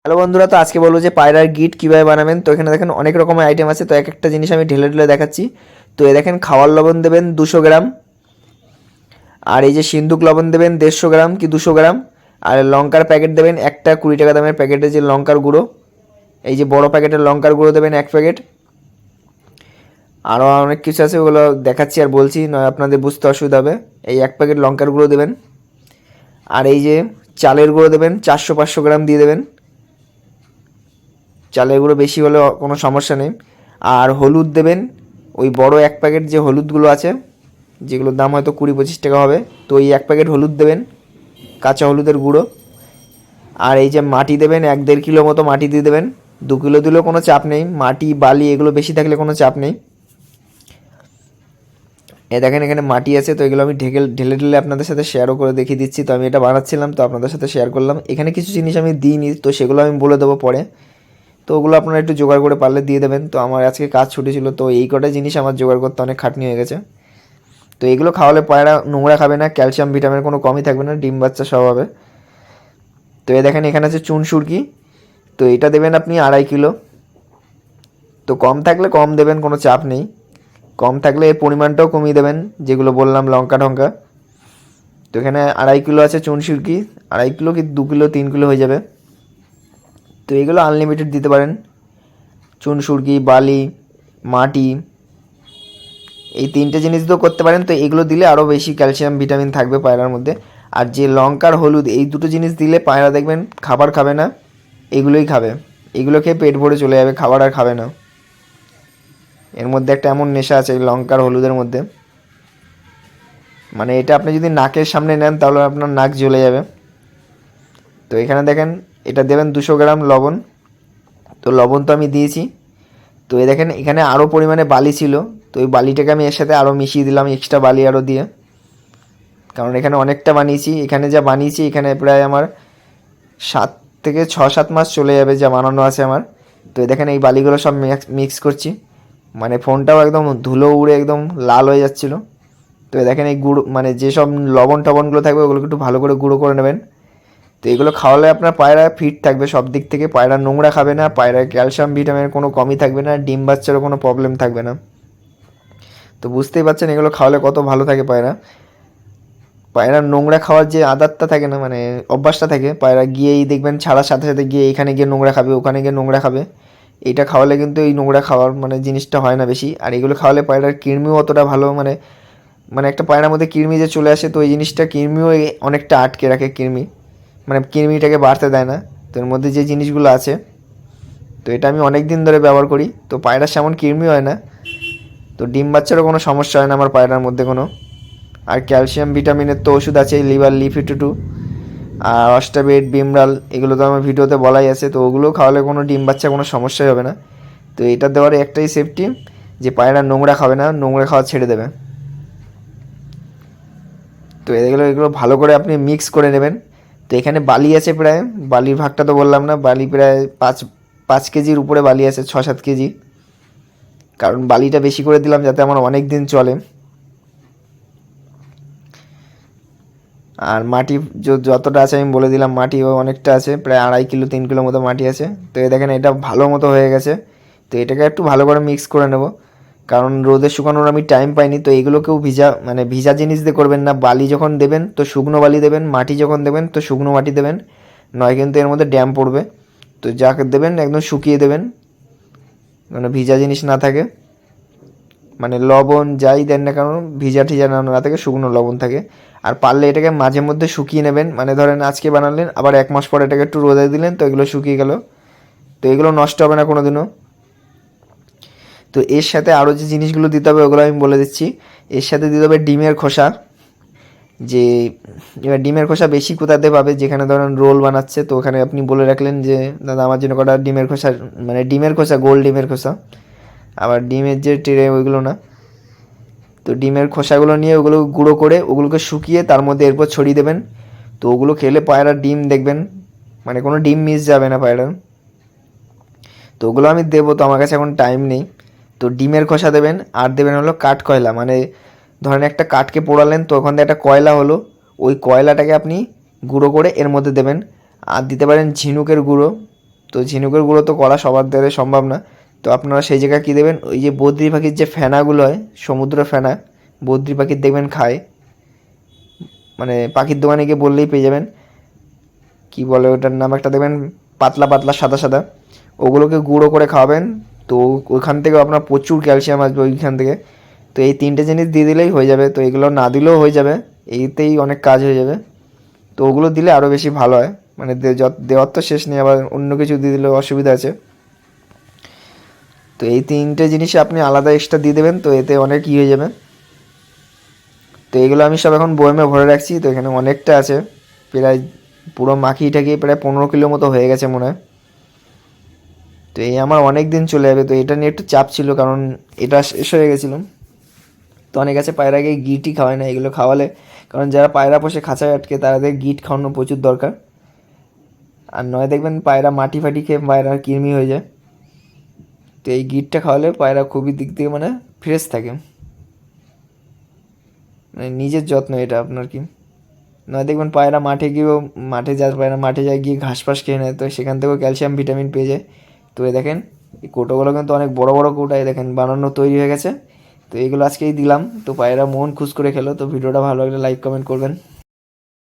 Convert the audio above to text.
Hello বন্ধুরা, তো আজকে বলবো যে পায়রার গিট কীভাবে বানাবেন। তো এখানে দেখেন অনেক রকমের আইটেম আছে, তো এক একটা জিনিস আমি ঢেলে ঢেলে দেখাচ্ছি। তো এ দেখেন খাওয়ার লবণ দেবেন 200 গ্রাম, আর এই যে সিন্দুক লবণ দেবেন 150 গ্রাম কি 200 গ্রাম, আর লঙ্কার প্যাকেট দেবেন একটা 20 টাকা দামের প্যাকেটের যে লঙ্কার গুঁড়ো, এই যে বড় প্যাকেটের লঙ্কার গুঁড়ো দেবেন 1 প্যাকেট। আরও অনেক কিছু আছে, ওগুলো দেখাচ্ছি আর বলছি, নয় আপনাদের বুঝতে অসুবিধা হবে। এই 1 প্যাকেট লঙ্কার গুঁড়ো দেবেন, আর এই যে চালের গুঁড়ো দেবেন 400-500 গ্রাম দিয়ে দেবেন। চালের গুঁড়ো বেশি হলে কোনো সমস্যা নেই। আর হলুদ দেবেন, ওই বড় 1 প্যাকেট যে হলুদগুলো আছে, যেগুলোর দাম হয়তো 20-25 টাকা হবে, তো ওই 1 প্যাকেট হলুদ দেবেন, কাঁচা হলুদের গুঁড়ো। আর এই যে মাটি দেবেন 1-1.5 কিলো মতো মাটি দিয়ে দেবেন। 2 কিলো দিলেও কোনো চাপ নেই, মাটি বালি এগুলো বেশি থাকলে কোনো চাপ নেই। দেখেন এখানে মাটি আছে, তো এগুলো আমি ঢেলে ঢেলে আপনাদের সাথে শেয়ারও করে দেখিয়ে দিচ্ছি। তো আমি এটা বানাচ্ছিলাম, তো আপনাদের সাথে শেয়ার করলাম। এখানে কিছু জিনিস আমি দিইনি, তো সেগুলো আমি বলে দেবো পরে। তো ওগুলো আপনারা একটু জোগাড় করে পারলে দিয়ে দেবেন। তো আমার আজকে কাজ ছুটি ছিল, তো এই কটা জিনিস আমার জোগাড় করতে অনেক খাটনি হয়ে গেছে। তো এগুলো খাওয়ালে পায়রা নোংরা খাবে না, ক্যালসিয়াম ভিটামিনের কোনো কমই থাকবে না, ডিম বাচ্চা সব হবে। তো দেখেন এখানে আছে চুন সুরকি, তো এটা দেবেন আপনি 2.5 কিলো। তো কম থাকলে কম দেবেন, কোনো চাপ নেই। কম থাকলে এর পরিমাণটাও কমিয়ে দেবেন, যেগুলো বললাম লঙ্কা টঙ্কা। তো এখানে 2.5 কিলো আছে চুন সুরকি, 2.5 কিলো কি 2 কিলো 3 কিলো হয়ে যাবে। তো এগুলো আনলিমিটেড দিতে পারেন, চুন সুরকি, বালি, মাটি, এই 3টে জিনিস দিয়েও করতে পারেন। তো এগুলো দিলে আরও বেশি ক্যালসিয়াম ভিটামিন থাকবে পায়রার মধ্যে। আর যে লঙ্কার হলুদ, এই দুটো জিনিস দিলে পায়রা দেখবেন খাবার খাবে না, এগুলোই খাবে। এগুলো খেয়ে পেট ভরে চলে যাবে, খাবার আর খাবে না। এর মধ্যে একটা এমন নেশা আছে এই লঙ্কার হলুদের মধ্যে, মানে এটা আপনি যদি নাকের সামনে নেন তাহলে আপনার নাক জ্বলে যাবে। তো এখানে দেখেন এটা দেবেন 200 গ্রাম লবণ, তো লবণ তো আমি দিয়েছি। তো এই দেখেন এখানে আরও পরিমাণে বালি ছিল, তো ওই বালিটাকে আমি এর সাথে আরও মিশিয়ে দিলাম, এক্সট্রা বালি আরও দিয়ে, কারণ এখানে অনেকটা বানিয়েছি। এখানে যা বানিয়েছি এখানে প্রায় আমার 7 থেকে 6-7 মাস চলে যাবে যা বানানো আছে আমার। তো দেখেন এই বালিগুলো সব মিক্স করছি, মানে ফোনটাও একদম ধুলো উড়ে একদম লাল হয়ে যাচ্ছিলো। তো দেখেন এই গুঁড়ো মানে যেসব লবণ টবণগুলো থাকবে ওগুলোকে একটু ভালো করে গুঁড়ো করে নেবেন। তো এগুলো খাওয়ালে আপনার পায়রা ফিট থাকবে সব দিক থেকে, পায়রা নোংরা খাবে না, পায়রার ক্যালসিয়াম ভিটামিনের কোনো কমই থাকবে না, ডিম বাচ্চারও কোনো প্রবলেম থাকবে না। তো বুঝতেই পারছেন এগুলো খাওয়ালে কত ভালো থাকে পায়রা। পায়রা নোংরা খাওয়ার যে আদতটা থাকে না, মানে অভ্যাসটা থাকে, পায়রা গিয়েই দেখবেন ছাড়ার সাথে সাথে গিয়ে এখানে গিয়ে নোংরা খাবে, ওখানে গিয়ে নোংরা খাবে। এটা খাওয়ালে কিন্তু এই নোংরা খাওয়ার মানে জিনিসটা হয় না বেশি। আর এগুলো খাওয়ালে পায়রার কৃমিও অতটা ভালো, মানে মানে একটা পায়রার মধ্যে কৃমি যে চলে আসে, তো এই জিনিসটা কৃমিও অনেকটা আটকে রাখে। কৃমি মানে কৃমিটাকে বাড়তে দেয় না। তো এর মধ্যে যে জিনিসগুলো আছে, তো এটা আমি অনেক দিন ধরে ব্যবহার করি, তো পায়রার সেমন কৃমি হয় না, তো ডিম বাচ্চারও কোনো সমস্যা হয় না আমার পায়রার মধ্যে কোনো। আর ক্যালসিয়াম ভিটামিনের তো ওষুধ আছে, লিভার লিফি 2 আর অস্টাবেট বিমরাল, এগুলো তো আমার ভিডিওতে বলাই আছে। তো ওগুলো খাওয়ালে কোনো ডিম বাচ্চা কোনো সমস্যাই হবে না। তো এটা দেওয়ার একটাই সেফটি, যে পায়রা নোংরা খাবে না, নোংরা খাওয়া ছেড়ে দেবে। তো এগুলো ভালো করে আপনি মিক্স করে নেবেন। তো এখানে বালি আছে প্রায়, বালির ভাগটা তো বললাম না, বালি প্রায় 5 কেজির উপরে বালি আছে, 6-7 কেজি। কারণ বালিটা বেশি করে দিলাম যাতে আমার অনেক দিন চলে। আর মাটি যতটা আছে আমি বলে দিলাম, মাটিও অনেকটা আছে, প্রায় 2.5 কিলো 3 কিলো মতো মাটি আছে। তো দেখেন এটা ভালো মতো হয়ে গেছে। তো এটাকে একটু ভালো করে মিক্স করে নেব, কারণ রোদে শুকানোর আমি টাইম পাইনি। তো এগুলোকেও মানে ভিজা জিনিস দিয়ে করবেন না, বালি যখন দেবেন তো শুকনো বালি দেবেন, মাটি যখন দেবেন তো শুকনো মাটি দেবেন, নয় কিন্তু এর মধ্যে ড্যাম পড়বে। তো যাকে দেবেন একদম শুকিয়ে দেবেন, মানে ভিজা জিনিস না থাকে, মানে লবণ যাই দেন না কারণ ভিজা টিজা না থাকে, শুকনো লবণ থাকে। আর পারলে এটাকে মাঝে মধ্যে শুকিয়ে নেবেন, মানে ধরেন আজকে বানালেন, আবার 1 মাস পরে এটাকে একটু রোদে দিলেন, তো এগুলো শুকিয়ে গেল। তো এগুলো নষ্ট হবে না কোনো দিনও। তো এর সাথে আরও যে জিনিসগুলো দিতে হবে ওগুলো আমি বলে দিচ্ছি। এর সাথে দিতে হবে ডিমের খোসা, যে এবার ডিমের খোসা বেশি কোথাতে পাবে, যেখানে ধরেন রোল বানাচ্ছে, তো ওখানে আপনি বলে রাখলেন যে দাদা আমার জন্য কটা ডিমের খোসা, মানে ডিমের খোসা গোল ডিমের খোসা, আবার ডিমের যে ট্রে ওইগুলো না। তো ডিমের খোসাগুলো নিয়ে ওগুলো গুঁড়ো করে ওগুলোকে শুকিয়ে তার মধ্যে এরপর ছড়িয়ে দেবেন। তো ওগুলো খেলে পায়রা ডিম দেখবেন, মানে কোনো ডিম মিস যাবে না পায়রার। তো ওগুলো আমি দেবো, তো আমার কাছে এখন টাইম নেই। তো ডিমের খোসা দেবেন, আর দেবেন হলো কাঠ কয়লা, মানে ধরেন একটা কাঠকে পোড়ালেন, তো ওখান থেকে একটা কয়লা হলো, ওই কয়লাটাকে আপনি গুঁড়ো করে এর মধ্যে দেবেন। আর দিতে পারেন ঝিনুকের গুঁড়ো, তো ঝিনুকের গুঁড়ো তো করা সবার দ্বারা সম্ভব না, তো আপনারা সেই জায়গায় কী দেবেন, ওই যে বদ্রি পাখির যে ফেনাগুলো হয়, সমুদ্র ফেনা, বদ্রি পাখির দেখবেন খায়, মানে পাখির দোকানে গিয়ে বললেই পেয়ে যাবেন, কি বলে ওটার নাম, একটা দেখবেন পাতলা পাতলা সাদা সাদা, ওগুলোকে গুঁড়ো করে খাওয়াবেন। তো ওইখান থেকে আপনার প্রচুর ক্যালসিয়াম আসবে ওইখান থেকে। তো এই 3টে জিনিস দিয়ে দিলেই হয়ে যাবে, তো এগুলো না দিলেও হয়ে যাবে, এইতেই অনেক কাজ হয়ে যাবে। তো ওগুলো দিলে আরও বেশি ভালো হয়, মানে দেওয়ার তো শেষ নেই, আবার অন্য কিছু দিয়ে দিলেও অসুবিধা আছে। তো এই 3টে জিনিসই আপনি আলাদা এক্সট্রা দিয়ে দেবেন, তো এতে অনেক ই হয়ে যাবে। তো এগুলো আমি সব এখন বয়মে ভরে রাখছি। তো এখানে অনেকটা আছে, প্রায় পুরো মাখিয়ে ঠাকিয়ে প্রায় 15 কিলো মতো হয়ে গেছে মনে হয়। তো এই আমার অনেক দিন চলে যাবে। তো এটা নিয়ে একটু চাপ ছিল, কারণ এটা শেষ হয়ে গেছিলো। তো অনেক আছে পায়রাকে গিটই খাওয়ায় না, এগুলো খাওয়ালে, কারণ যারা পায়রা পোষে খাঁচায় আটকে তাদের গিট খাওয়ানো প্রচুর দরকার। আর নয় দেখবেন পায়রা মাটি ফাটি খেয়ে পায়রা কৃমি হয়ে যায়। তো এই গিটটা খাওয়ালে পায়রা খুবই দিক থেকে মানে ফ্রেশ থাকে, মানে নিজের যত্ন এটা আপনার কি। নয় দেখবেন পায়রা মাঠে গিয়েও, মাঠে যায় পায়রা, মাঠে যায় গিয়ে ঘাস ফাস খেয়ে নেয়, তো সেখান থেকেও ক্যালসিয়াম ভিটামিন পেয়ে যায়। তো এই দেখেন এই কৌটোগুলো কিন্তু অনেক বড় বড় কৌটা, এই দেখেন বানানো তৈরি হয়ে গেছে। তো এগুলো আজকেই দিলাম, তো পায়রা মন খুশ করে খেলো। তো ভিডিওটা ভালো লাগলে লাইক কমেন্ট করবেন।